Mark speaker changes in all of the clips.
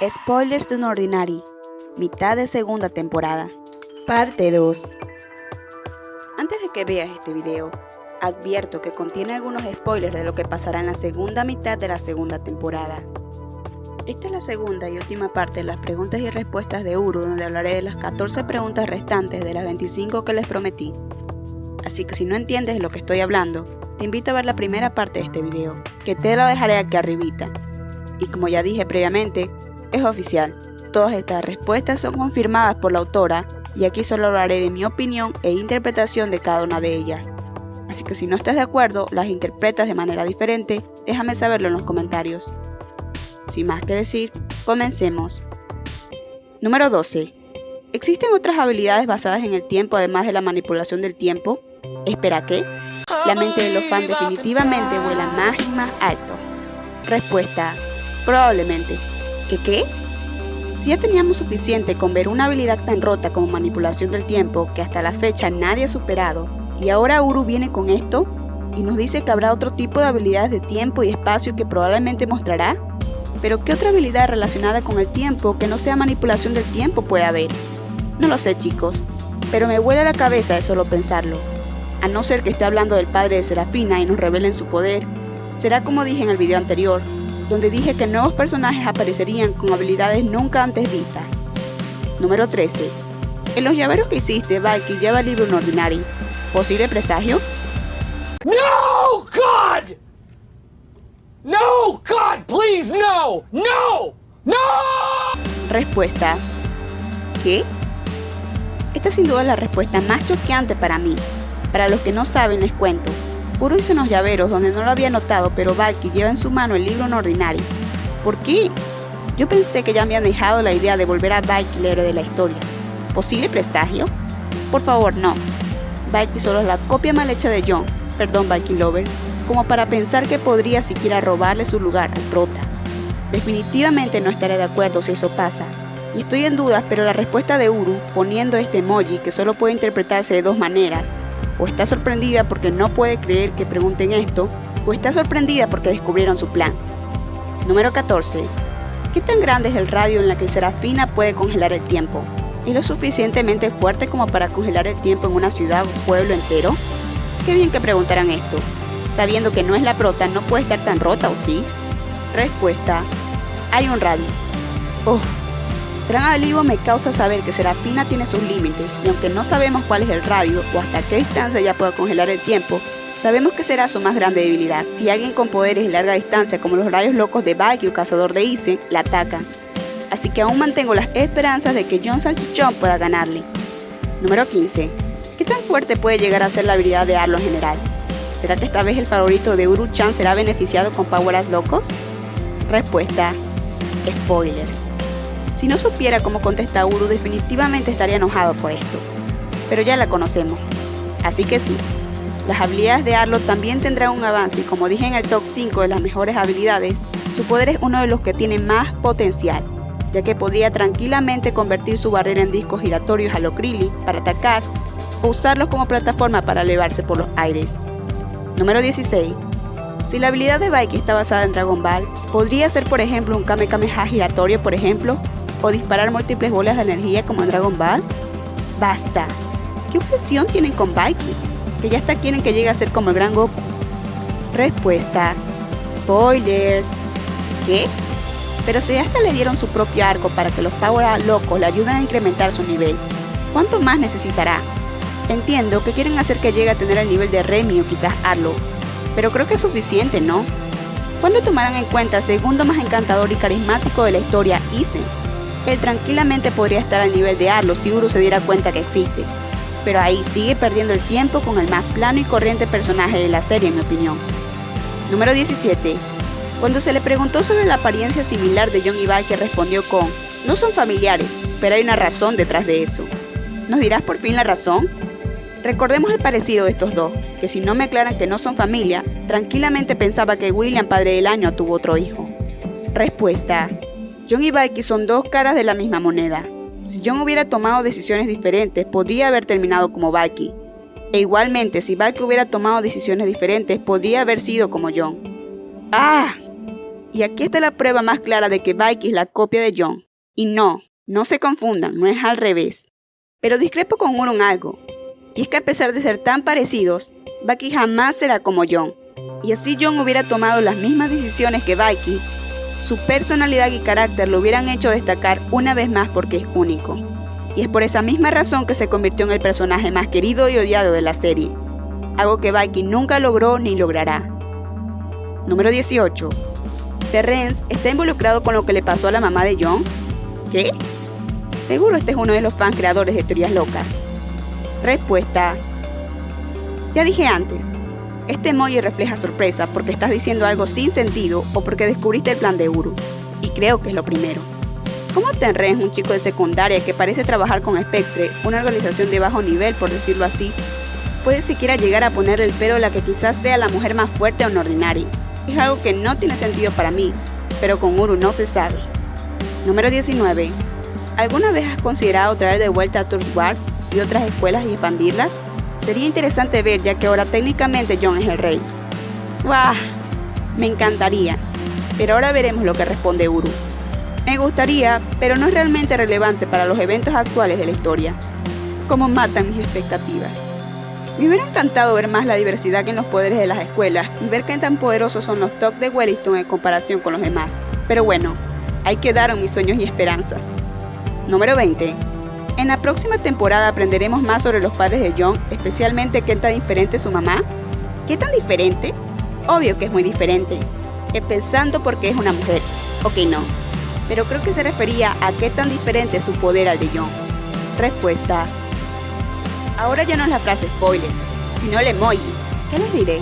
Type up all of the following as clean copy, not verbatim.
Speaker 1: Spoilers de un Ordinary, mitad de segunda temporada, parte 2. Antes de que veas este video, advierto que contiene algunos spoilers de lo que pasará en la segunda mitad de la segunda temporada. Esta es la segunda y última parte de las preguntas y respuestas de Uru, donde hablaré de las 14 preguntas restantes de las 25 que les prometí. Así que si no entiendes de lo que estoy hablando, te invito a ver la primera parte de este video, que te la dejaré aquí arribita. Y como ya dije previamente, es oficial. Todas estas respuestas son confirmadas por la autora y aquí solo hablaré de mi opinión e interpretación de cada una de ellas. Así que si no estás de acuerdo, las interpretas de manera diferente, déjame saberlo en los comentarios. Sin más que decir, comencemos. Número 12. ¿Existen otras habilidades basadas en el tiempo además de la manipulación del tiempo? ¿Espera qué? La mente de los fans definitivamente vuela más y más alto. Respuesta: probablemente. ¿Qué? Si ya teníamos suficiente con ver una habilidad tan rota como manipulación del tiempo que hasta la fecha nadie ha superado, y ahora Uru viene con esto y nos dice que habrá otro tipo de habilidades de tiempo y espacio que probablemente mostrará. Pero ¿qué otra habilidad relacionada con el tiempo que no sea manipulación del tiempo puede haber? No lo sé, chicos, pero me vuela la cabeza de solo pensarlo. A no ser que esté hablando del padre de Serafina y nos revelen su poder, será como dije en el video anterior, donde dije que nuevos personajes aparecerían con habilidades nunca antes vistas. Número 13. En los llaveros que hiciste, Valky lleva el libro Ordinary. ¿Posible presagio?
Speaker 2: No, God! No, God, please, no! No! ¡No!
Speaker 1: Respuesta: ¿qué? Esta sin duda es la respuesta más choqueante para mí. Para los que no saben, les cuento. Uru hizo unos llaveros donde no lo había notado, pero Valky lleva en su mano el libro Ordinary. ¿Por qué? Yo pensé que ya me habían dejado la idea de volver a Valky el héroe de la historia. ¿Posible presagio? Por favor, no. Valky solo es la copia mal hecha de John, perdón Valky Lover, como para pensar que podría siquiera robarle su lugar al prota. Definitivamente no estaré de acuerdo si eso pasa. Y estoy en dudas, pero la respuesta de Uru, poniendo este emoji que solo puede interpretarse de dos maneras, o está sorprendida porque no puede creer que pregunten esto, o está sorprendida porque descubrieron su plan. Número 14. ¿Qué tan grande es el radio en la que Serafina puede congelar el tiempo? ¿Es lo suficientemente fuerte como para congelar el tiempo en una ciudad o pueblo entero? Qué bien que preguntaran esto. Sabiendo que no es la prota, no puede estar tan rota, ¿o sí? Respuesta: hay un radio. Gran alivio me causa saber que Serafina tiene sus límites, y aunque no sabemos cuál es el radio o hasta qué distancia ella puede congelar el tiempo, sabemos que será su más grande debilidad. Si alguien con poderes de larga distancia como los rayos locos de Valky o Cazador de Isen, la atacan. Así que aún mantengo las esperanzas de que John Salchichón pueda ganarle. Número 15. ¿Qué tan fuerte puede llegar a ser la habilidad de Arlo en general? ¿Será que esta vez el favorito de Uru-chan será beneficiado con Power-Ups locos? Respuesta: spoilers. Si no supiera cómo contesta Uru, definitivamente estaría enojado por esto. Pero ya la conocemos. Así que sí, las habilidades de Arlo también tendrán un avance y como dije en el top 5 de las mejores habilidades, su poder es uno de los que tiene más potencial, ya que podría tranquilamente convertir su barrera en discos giratorios a lo Krillin para atacar o usarlos como plataforma para elevarse por los aires. Número 16. Si la habilidad de Valky está basada en Dragon Ball, ¿podría ser por ejemplo un Kamehameha giratorio por ejemplo? ¿O disparar múltiples bolas de energía como en Dragon Ball? ¡Basta! ¿Qué obsesión tienen con Valky? Que ya hasta quieren que llegue a ser como el Gran Goku. Respuesta: spoilers. ¿Qué? Pero si hasta le dieron su propio arco para que los Power-Ups locos le ayuden a incrementar su nivel, ¿cuánto más necesitará? Entiendo que quieren hacer que llegue a tener el nivel de Remy o quizás Arlo, pero creo que es suficiente, ¿no? ¿Cuándo tomarán en cuenta el segundo más encantador y carismático de la historia, Isen? Él tranquilamente podría estar al nivel de Arlo si Uru se diera cuenta que existe, pero ahí sigue perdiendo el tiempo con el más plano y corriente personaje de la serie, en mi opinión. Número 17. Cuando se le preguntó sobre la apariencia similar de John y Valky, respondió con: no son familiares, pero hay una razón detrás de eso. ¿Nos dirás por fin la razón? Recordemos el parecido de estos dos, que si no me aclaran que no son familia, tranquilamente pensaba que William, padre del año, tuvo otro hijo. Respuesta: John y Valky son dos caras de la misma moneda. Si John hubiera tomado decisiones diferentes, podría haber terminado como Valky. E igualmente, si Valky hubiera tomado decisiones diferentes, podría haber sido como John. ¡Ah! Y aquí está la prueba más clara de que Baki es la copia de John. Y no se confundan, no es al revés. Pero discrepo con Uru en algo. Y es que a pesar de ser tan parecidos, Baki jamás será como John. Y así John hubiera tomado las mismas decisiones que Baki, su personalidad y carácter lo hubieran hecho destacar una vez más porque es único. Y es por esa misma razón que se convirtió en el personaje más querido y odiado de la serie. Algo que Baki nunca logró ni logrará. Número 18. ¿Terrence está involucrado con lo que le pasó a la mamá de John? ¿Qué? Seguro este es uno de los fans creadores de teorías locas. Respuesta. Ya dije antes, este emoji refleja sorpresa porque estás diciendo algo sin sentido o porque descubriste el plan de Uru. Y creo que es lo primero. ¿Cómo Terrence, un chico de secundaria que parece trabajar con Spectre, una organización de bajo nivel por decirlo así, puede siquiera llegar a ponerle el pero a la que quizás sea la mujer más fuerte o no ordinaria? Es algo que no tiene sentido para mí, pero con Uru no se sabe. Número 19. ¿Alguna vez has considerado traer de vuelta a Turtwars y otras escuelas y expandirlas? Sería interesante ver, ya que ahora técnicamente John es el rey. ¡Wah! Me encantaría, pero ahora veremos lo que responde Uru. Me gustaría, pero no es realmente relevante para los eventos actuales de la historia. ¿Cómo matan mis expectativas? Me hubiera encantado ver más la diversidad en los poderes de las escuelas y ver qué tan poderosos son los TOC de Wellington en comparación con los demás. Pero bueno, ahí quedaron mis sueños y esperanzas. Número 20. En la próxima temporada aprenderemos más sobre los padres de John, especialmente qué tan diferente es su mamá. ¿Qué tan diferente? Obvio que es muy diferente. Pensando porque es una mujer. Ok, no. Pero creo que se refería a qué tan diferente es su poder al de John. Respuesta. Ahora ya no es la frase spoiler, sino el emoji. ¿Qué les diré?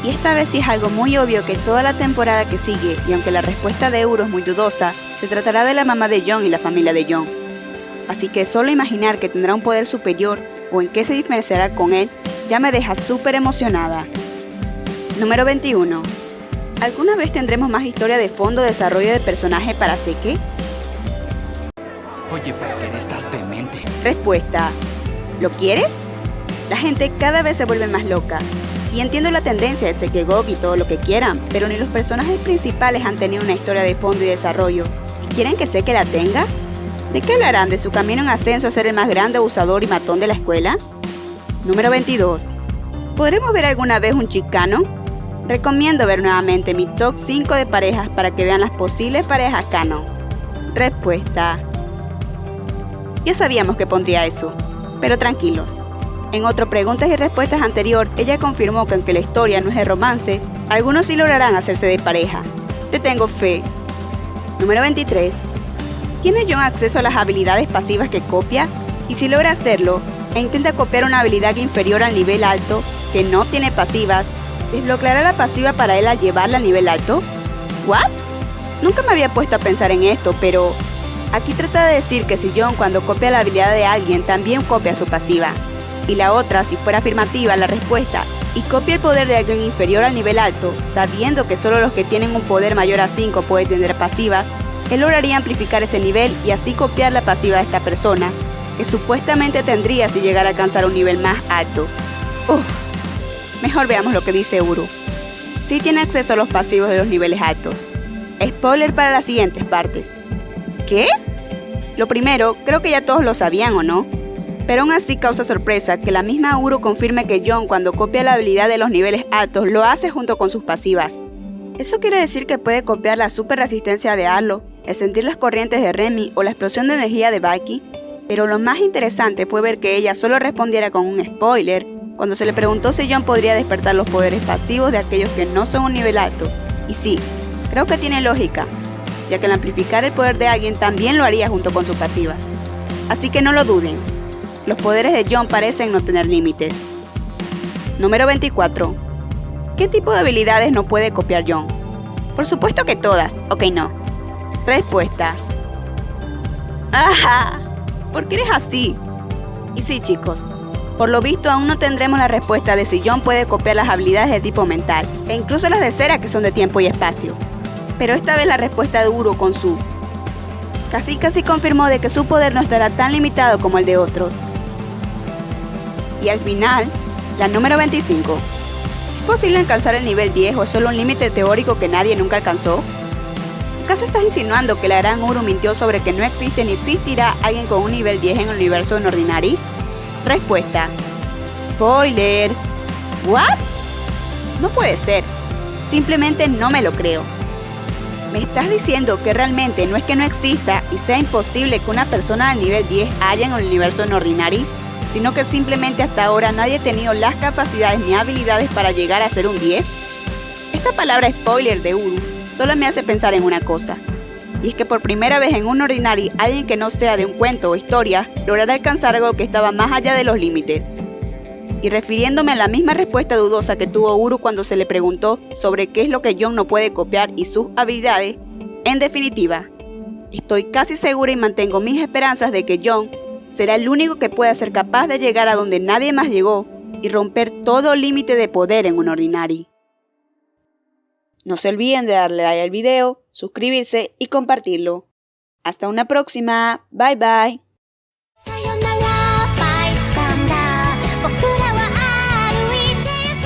Speaker 1: Y esta vez sí es algo muy obvio que toda la temporada que sigue, y aunque la respuesta de Uru es muy dudosa, se tratará de la mamá de John y la familia de John. Así que solo imaginar que tendrá un poder superior o en qué se diferenciará con él, ya me deja súper emocionada. Número 21. ¿Alguna vez tendremos más historia de fondo, desarrollo de personaje para Seke?
Speaker 3: Oye, Parker, estás demente.
Speaker 1: Respuesta. ¿Lo quieres? La gente cada vez se vuelve más loca. Y entiendo la tendencia de Seke Gok y todo lo que quieran, pero ni los personajes principales han tenido una historia de fondo y desarrollo. ¿Y quieren que Seke la tenga? ¿De qué hablarán? ¿De su camino en ascenso a ser el más grande abusador y matón de la escuela? Número 22. ¿Podremos ver alguna vez un chicano? Recomiendo ver nuevamente mi top 5 de parejas para que vean las posibles parejas canon. Respuesta. Ya sabíamos que pondría eso, pero tranquilos. En otro preguntas y respuestas anterior, ella confirmó que aunque la historia no es de romance, algunos sí lograrán hacerse de pareja. Te tengo fe. Número 23. ¿Tiene John acceso a las habilidades pasivas que copia? Y si logra hacerlo, e intenta copiar una habilidad inferior al nivel alto, que no tiene pasivas, ¿desbloqueará la pasiva para él al llevarla al nivel alto? ¿What? Nunca me había puesto a pensar en esto, pero aquí trata de decir que si John cuando copia la habilidad de alguien también copia su pasiva. Y la otra, si fuera afirmativa la respuesta, y copia el poder de alguien inferior al nivel alto, sabiendo que solo los que tienen un poder mayor a 5 pueden tener pasivas, él lograría amplificar ese nivel y así copiar la pasiva de esta persona, que supuestamente tendría si llegara a alcanzar un nivel más alto. Mejor veamos lo que dice Uru. Sí tiene acceso a los pasivos de los niveles altos. Spoiler para las siguientes partes. ¿Qué? Lo primero, creo que ya todos lo sabían o no, pero aún así causa sorpresa que la misma Uru confirme que John cuando copia la habilidad de los niveles altos lo hace junto con sus pasivas. Eso quiere decir que puede copiar la super resistencia de Arlo, el sentir las corrientes de Remy o la explosión de energía de Baki, pero lo más interesante fue ver que ella solo respondiera con un spoiler cuando se le preguntó si John podría despertar los poderes pasivos de aquellos que no son un nivel alto. Y sí, creo que tiene lógica, ya que al amplificar el poder de alguien también lo haría junto con su pasiva. Así que no lo duden, los poderes de John parecen no tener límites. Número 24. ¿Qué tipo de habilidades no puede copiar John? Por supuesto que todas, ok no. Respuesta. ¡Ajá! ¿Por qué eres así? Y sí chicos, por lo visto aún no tendremos la respuesta de si John puede copiar las habilidades de tipo mental, e incluso las de cera que son de tiempo y espacio. Pero esta vez la respuesta de Uru con su casi confirmó de que su poder no estará tan limitado como el de otros. Y al final, la número 25. ¿Es posible alcanzar el nivel 10 o es solo un límite teórico que nadie nunca alcanzó? ¿Acaso estás insinuando que la gran Uru mintió sobre que no existe ni existirá alguien con un nivel 10 en el universo de Ordinary? Respuesta. Spoilers. ¿What? No puede ser. Simplemente no me lo creo. ¿Me estás diciendo que realmente no es que no exista y sea imposible que una persona del nivel 10 haya en el universo de Ordinary, sino que simplemente hasta ahora nadie ha tenido las capacidades ni habilidades para llegar a ser un 10? Esta palabra spoiler de Uru solo me hace pensar en una cosa, y es que por primera vez en un Ordinary alguien que no sea de un cuento o historia logrará alcanzar algo que estaba más allá de los límites. Y refiriéndome a la misma respuesta dudosa que tuvo Uru cuando se le preguntó sobre qué es lo que John no puede copiar y sus habilidades, en definitiva, estoy casi segura y mantengo mis esperanzas de que John será el único que pueda ser capaz de llegar a donde nadie más llegó y romper todo límite de poder en un Ordinary. No se olviden de darle like al video, suscribirse y compartirlo. Hasta una próxima. Bye bye.